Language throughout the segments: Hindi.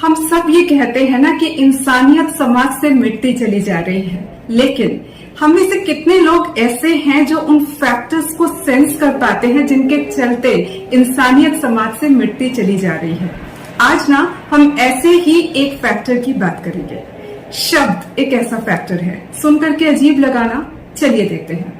हम सब ये कहते हैं ना कि इंसानियत समाज से मिटती चली जा रही है, लेकिन हम में से कितने लोग ऐसे हैं जो उन फैक्टर्स को सेंस कर पाते हैं जिनके चलते इंसानियत समाज से मिटती चली जा रही है। आज ना हम ऐसे ही एक फैक्टर की बात करेंगे। शब्द एक ऐसा फैक्टर है, सुनकर के अजीब लगा ना? चलिए देखते हैं।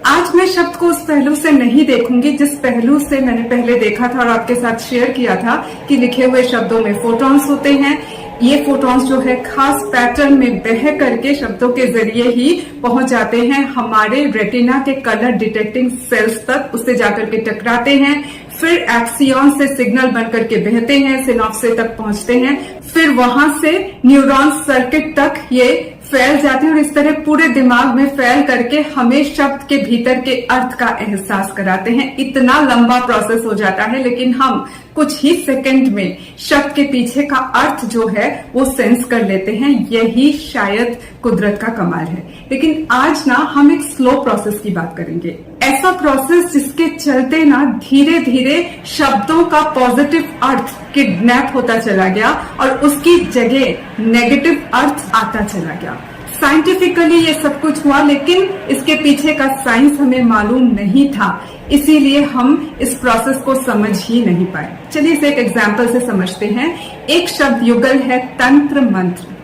आज मैं शब्द को उस पहलू से नहीं देखूंगी जिस पहलू से मैंने पहले देखा था और आपके साथ शेयर किया था कि लिखे हुए शब्दों में फोटॉन्स होते हैं। ये फोटॉन्स जो है खास पैटर्न में बह करके शब्दों के जरिए ही पहुंच जाते हैं हमारे रेटिना के कलर डिटेक्टिंग सेल्स तक, उससे जाकर के टकराते हैं, फिर एक्सियन से सिग्नल बनकर के बहते हैं, सिनॉप्सिस तक पहुंचते हैं, फिर वहां से न्यूरॉन सर्किट तक ये फैल जाते हैं और इस तरह पूरे दिमाग में फैल करके हमें शब्द के भीतर के अर्थ का एहसास कराते हैं। इतना लंबा प्रोसेस हो जाता है, लेकिन हम कुछ ही सेकंड में शब्द के पीछे का अर्थ जो है वो सेंस कर लेते हैं। यही शायद कुदरत का कमाल है। लेकिन आज ना हम एक स्लो प्रोसेस की बात करेंगे, ऐसा प्रोसेस जिसके चलते ना धीरे धीरे शब्दों का पॉजिटिव अर्थ किडनैप होता चला गया और उसकी जगह नेगेटिव अर्थ आता चला गया। साइंटिफिकली ये सब कुछ हुआ, लेकिन इसके पीछे का साइंस हमें मालूम नहीं था, इसीलिए हम इस प्रोसेस को समझ ही नहीं पाए। चलिए इसे एक एग्जाम्पल से समझते हैं। एक शब्द युगल है तंत्र मंत्र।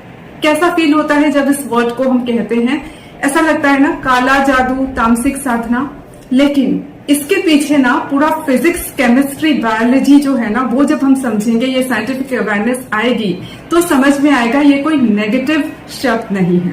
कैसा फील होता है जब इस वर्ड को हम कहते हैं? ऐसा लगता है ना काला जादू, तामसिक साधना, लेकिन इसके पीछे ना पूरा फिजिक्स, केमिस्ट्री, बायोलॉजी जो है ना वो जब हम समझेंगे, ये साइंटिफिक अवेयरनेस आएगी तो समझ में आएगा ये कोई नेगेटिव शब्द नहीं है।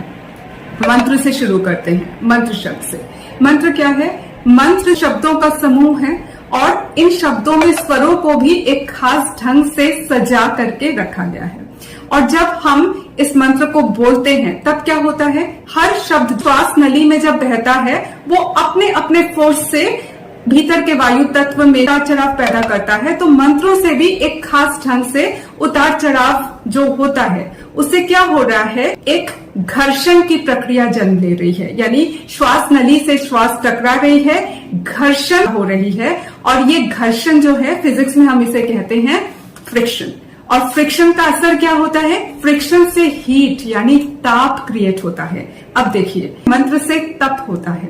मंत्र से शुरू करते हैं, मंत्र शब्द से। मंत्र क्या है? मंत्र शब्दों का समूह है और इन शब्दों में स्वरों को भी एक खास ढंग से सजा करके रखा गया है। और जब हम इस मंत्र को बोलते हैं तब क्या होता है? हर शब्द श्वास नली में जब बहता है वो अपने अपने फोर्स से भीतर के वायु तत्व में उतार चढ़ाव पैदा करता है। तो मंत्रों से भी एक खास ढंग से उतार चढ़ाव जो होता है उससे क्या हो रहा है? एक घर्षण की प्रक्रिया जन्म ले रही है, यानी श्वास नली से श्वास टकरा रही है, घर्षण हो रही है। और ये घर्षण जो है फिजिक्स में हम इसे कहते हैं फ्रिक्शन। और फ्रिक्शन का असर क्या होता है? फ्रिक्शन से हीट यानी ताप क्रिएट होता है। अब देखिए, मंत्र से तप होता है,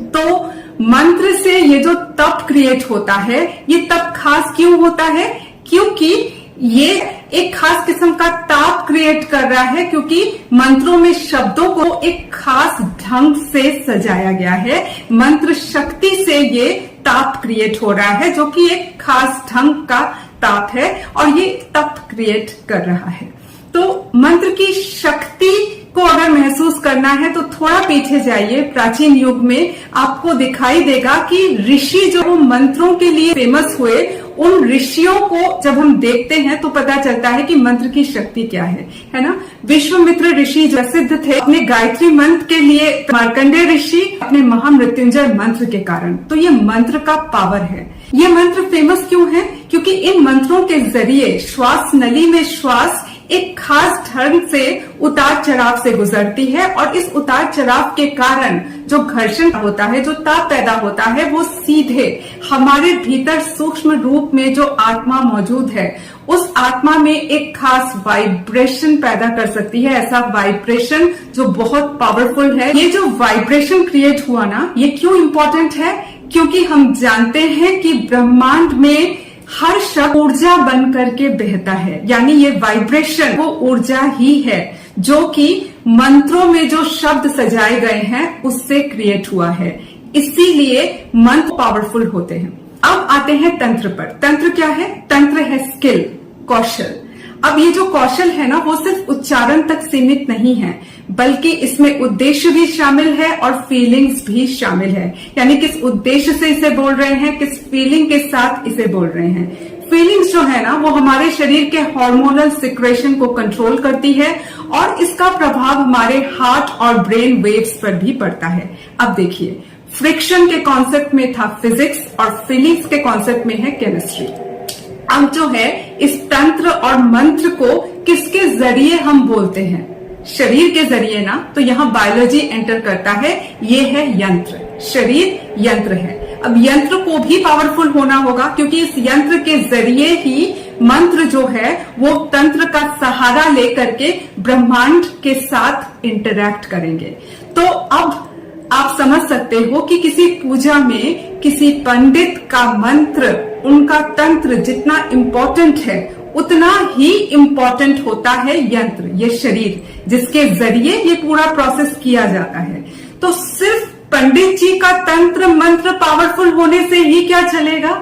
तो मंत्र से ये जो तप क्रिएट होता है, ये तप खास क्यों होता है? क्योंकि ये एक खास किस्म का ताप क्रिएट कर रहा है, क्योंकि मंत्रों में शब्दों को एक खास ढंग से सजाया गया है। मंत्र शक्ति से ये ताप क्रिएट हो रहा है, जो कि एक खास ढंग का ताप है और ये तप क्रिएट कर रहा है। तो मंत्र की शक्ति को अगर महसूस करना है तो थोड़ा पीछे जाइए। प्राचीन युग में आपको दिखाई देगा कि ऋषि जो मंत्रों के लिए फेमस हुए, उन ऋषियों को जब हम देखते हैं तो पता चलता है कि मंत्र की शक्ति क्या है ना? विश्वामित्र ऋषि प्रसिद्ध थे अपने गायत्री मंत्र के लिए, मार्कंडेय ऋषि अपने महामृत्युंजय मंत्र के कारण। तो ये मंत्र का पावर है। ये मंत्र फेमस क्यों है? क्योंकि इन मंत्रों के जरिए श्वास नली में श्वास एक खास ढंग से उतार चढ़ाव से गुजरती है और इस उतार चढ़ाव के कारण जो घर्षण होता है, जो ताप पैदा होता है, वो सीधे हमारे भीतर सूक्ष्म रूप में जो आत्मा मौजूद है उस आत्मा में एक खास वाइब्रेशन पैदा कर सकती है। ऐसा वाइब्रेशन जो बहुत पावरफुल है। ये जो वाइब्रेशन क्रिएट हुआ ना, ये क्यों इम्पोर्टेंट है? क्योंकि हम जानते हैं कि ब्रह्मांड में हर शब्द ऊर्जा बन करके बहता है, यानी ये वाइब्रेशन वो ऊर्जा ही है जो कि मंत्रों में जो शब्द सजाए गए हैं उससे क्रिएट हुआ है। इसीलिए मंत्र पावरफुल होते हैं। अब आते हैं तंत्र पर। तंत्र क्या है? तंत्र है स्किल, कौशल। अब ये जो कौशल है ना वो सिर्फ उच्चारण तक सीमित नहीं है, बल्कि इसमें उद्देश्य भी शामिल है और फीलिंग्स भी शामिल है। यानी किस उद्देश्य से इसे बोल रहे हैं, किस फीलिंग के साथ इसे बोल रहे हैं। फीलिंग्स जो है ना वो हमारे शरीर के हार्मोनल सिक्रेशन को कंट्रोल करती है और इसका प्रभाव हमारे हार्ट और ब्रेन वेव्स पर भी पड़ता है। अब देखिए, फ्रिक्शन के कॉन्सेप्ट में था फिजिक्स और फीलिंग्स के कॉन्सेप्ट में है केमिस्ट्री। अब जो है इस तंत्र और मंत्र को किसके जरिए हम बोलते हैं? शरीर के जरिए ना, तो यहाँ बायोलॉजी एंटर करता है। ये है यंत्र, शरीर यंत्र है। अब यंत्र को भी पावरफुल होना होगा, क्योंकि इस यंत्र के जरिए ही मंत्र जो है वो तंत्र का सहारा लेकर के ब्रह्मांड के साथ इंटरैक्ट करेंगे। तो अब आप समझ सकते हो कि किसी पूजा में किसी पंडित का मंत्र, उनका तंत्र जितना इंपॉर्टेंट है उतना ही इंपॉर्टेंट होता है यंत्र, ये शरीर जिसके जरिए ये पूरा प्रोसेस किया जाता है। तो सिर्फ पंडित जी का तंत्र मंत्र पावरफुल होने से ही क्या चलेगा,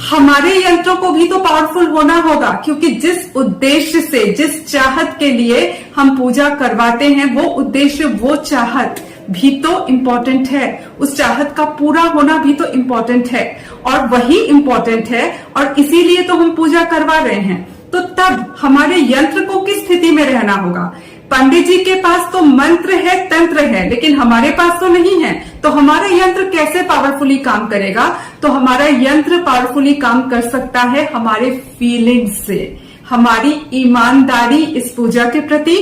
हमारे यंत्रों को भी तो पावरफुल होना होगा, क्योंकि जिस उद्देश्य से, जिस चाहत के लिए हम पूजा करवाते हैं वो उद्देश्य, वो चाहत भी तो इम्पोर्टेंट है, उस चाहत का पूरा होना भी तो इम्पोर्टेंट है, और वही इम्पोर्टेंट है और इसीलिए तो हम पूजा करवा रहे हैं। तो तब हमारे यंत्र को किस स्थिति में रहना होगा? पंडित जी के पास तो मंत्र है, तंत्र है, लेकिन हमारे पास तो नहीं है, तो हमारा यंत्र कैसे पावरफुली काम करेगा? तो हमारा यंत्र पावरफुली काम कर सकता है हमारे फीलिंग्स से, हमारी ईमानदारी इस पूजा के प्रति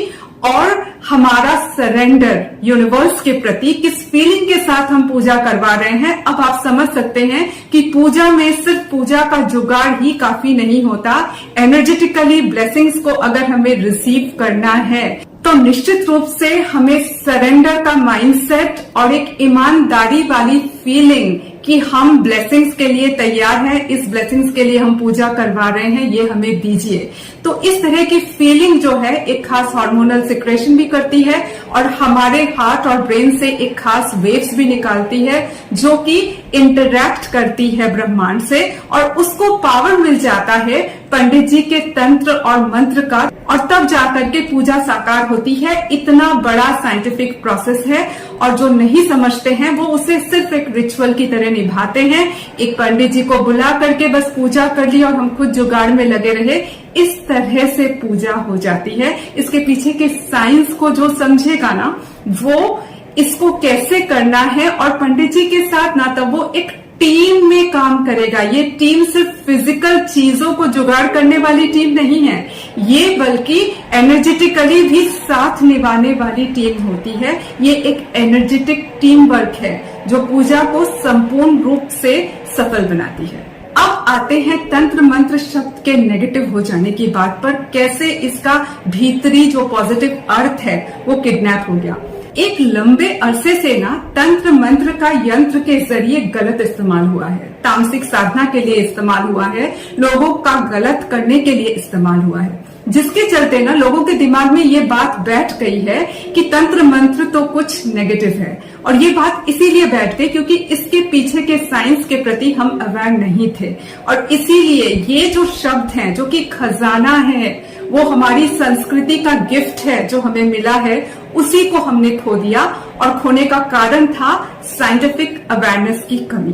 और हमारा सरेंडर यूनिवर्स के प्रति, किस फीलिंग के साथ हम पूजा करवा रहे हैं। अब आप समझ सकते हैं कि पूजा में सिर्फ पूजा का जुगाड़ ही काफी नहीं होता। एनर्जेटिकली ब्लेसिंग्स को अगर हमें रिसीव करना है तो निश्चित रूप से हमें सरेंडर का माइंडसेट और एक ईमानदारी वाली फीलिंग कि हम ब्लेसिंग्स के लिए तैयार हैं, इस ब्लेसिंग्स के लिए हम पूजा करवा रहे हैं, ये हमें दीजिए। तो इस तरह की फीलिंग जो है एक खास हार्मोनल सिक्रेशन भी करती है और हमारे हार्ट और ब्रेन से एक खास वेव्स भी निकालती है जो कि इंटरैक्ट करती है ब्रह्मांड से, और उसको पावर मिल जाता है पंडित जी के तंत्र और मंत्र का, और तब जाकर के पूजा साकार होती है। इतना बड़ा साइंटिफिक प्रोसेस है और जो नहीं समझते हैं वो उसे सिर्फ एक रिचुअल की तरह निभाते हैं। एक पंडित जी को बुला करके बस पूजा कर ली और हम खुद जुगाड़ में लगे रहे, इस तरह से पूजा हो जाती है। इसके पीछे के साइंस को जो समझेगा ना, वो इसको कैसे करना है, और पंडित जी के साथ ना तब वो एक टीम में काम करेगा। ये टीम सिर्फ फिजिकल चीजों को जुगाड़ करने वाली टीम नहीं है, ये बल्कि एनर्जेटिकली भी साथ निभाने वाली टीम होती है। ये एक एनर्जेटिक टीम वर्क है जो पूजा को संपूर्ण रूप से सफल बनाती है। अब आते हैं तंत्र मंत्र शब्द के नेगेटिव हो जाने की बात पर, कैसे इसका भीतरी जो पॉजिटिव अर्थ है वो किडनैप हो गया। एक लंबे अरसे से ना तंत्र मंत्र का यंत्र के जरिए गलत इस्तेमाल हुआ है, तामसिक साधना के लिए इस्तेमाल हुआ है, लोगों का गलत करने के लिए इस्तेमाल हुआ है, जिसके चलते ना लोगों के दिमाग में ये बात बैठ गई है कि तंत्र मंत्र तो कुछ नेगेटिव है। और ये बात इसीलिए बैठ गई क्योंकि इसके पीछे के साइंस के प्रति हम अवेयर नहीं थे, और इसीलिए ये जो शब्द हैं जो कि खजाना है, वो हमारी संस्कृति का गिफ्ट है जो हमें मिला है, उसी को हमने खो दिया। और खोने का कारण था साइंटिफिक अवेयरनेस की कमी।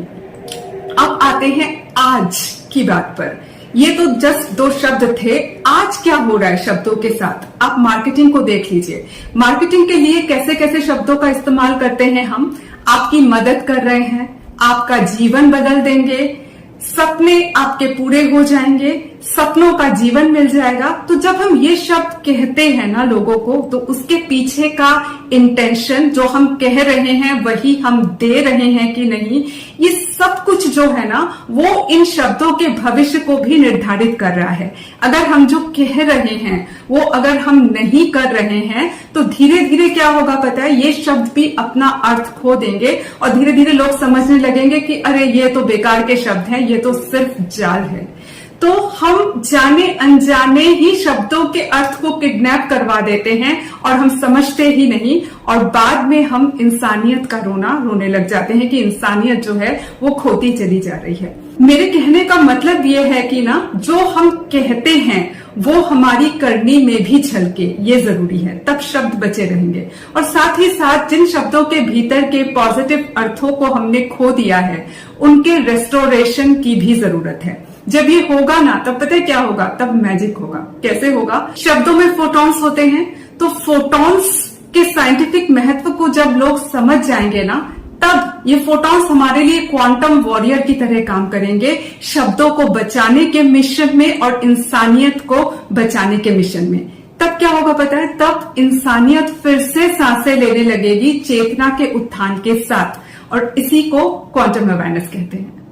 अब आते हैं आज की बात पर। ये तो जस्ट 2 शब्द थे, आज क्या हो रहा है शब्दों के साथ? आप मार्केटिंग को देख लीजिए। मार्केटिंग के लिए कैसे कैसे शब्दों का इस्तेमाल करते हैं हम। आपकी मदद कर रहे हैं, आपका जीवन बदल देंगे, सपने आपके पूरे हो जाएंगे, सपनों का जीवन मिल जाएगा। तो जब हम ये शब्द कहते हैं ना लोगों को, तो उसके पीछे का इंटेंशन, जो हम कह रहे हैं वही हम दे रहे हैं कि नहीं, ये सब कुछ जो है ना वो इन शब्दों के भविष्य को भी निर्धारित कर रहा है। अगर हम जो कह रहे हैं वो अगर हम नहीं कर रहे हैं तो धीरे धीरे क्या होगा पता है, ये शब्द भी अपना अर्थ खो देंगे और धीरे धीरे लोग समझने लगेंगे कि अरे ये तो बेकार के शब्द हैं, ये तो सिर्फ जाल है। तो हम जाने अनजाने ही शब्दों के अर्थ को किडनैप करवा देते हैं और हम समझते ही नहीं, और बाद में हम इंसानियत का रोने लग जाते हैं कि इंसानियत जो है वो खोती चली जा रही है। मेरे कहने का मतलब ये है कि ना जो हम कहते हैं वो हमारी करनी में भी झलके, ये जरूरी है, तब शब्द बचे रहेंगे। और साथ ही साथ जिन शब्दों के भीतर के पॉजिटिव अर्थों को हमने खो दिया है उनके रेस्टोरेशन की भी जरूरत है। जब ये होगा ना तब पता है क्या होगा, तब मैजिक होगा। कैसे होगा? शब्दों में फोटॉन्स होते हैं, तो फोटॉन्स के साइंटिफिक महत्व को जब लोग समझ जाएंगे ना, तब ये फोटॉन्स हमारे लिए क्वांटम वॉरियर की तरह काम करेंगे, शब्दों को बचाने के मिशन में और इंसानियत को बचाने के मिशन में। तब क्या होगा पता है, तब इंसानियत फिर से सांसें लेने लगेगी चेतना के उत्थान के साथ, और इसी को क्वांटम अवेयरनेस कहते हैं।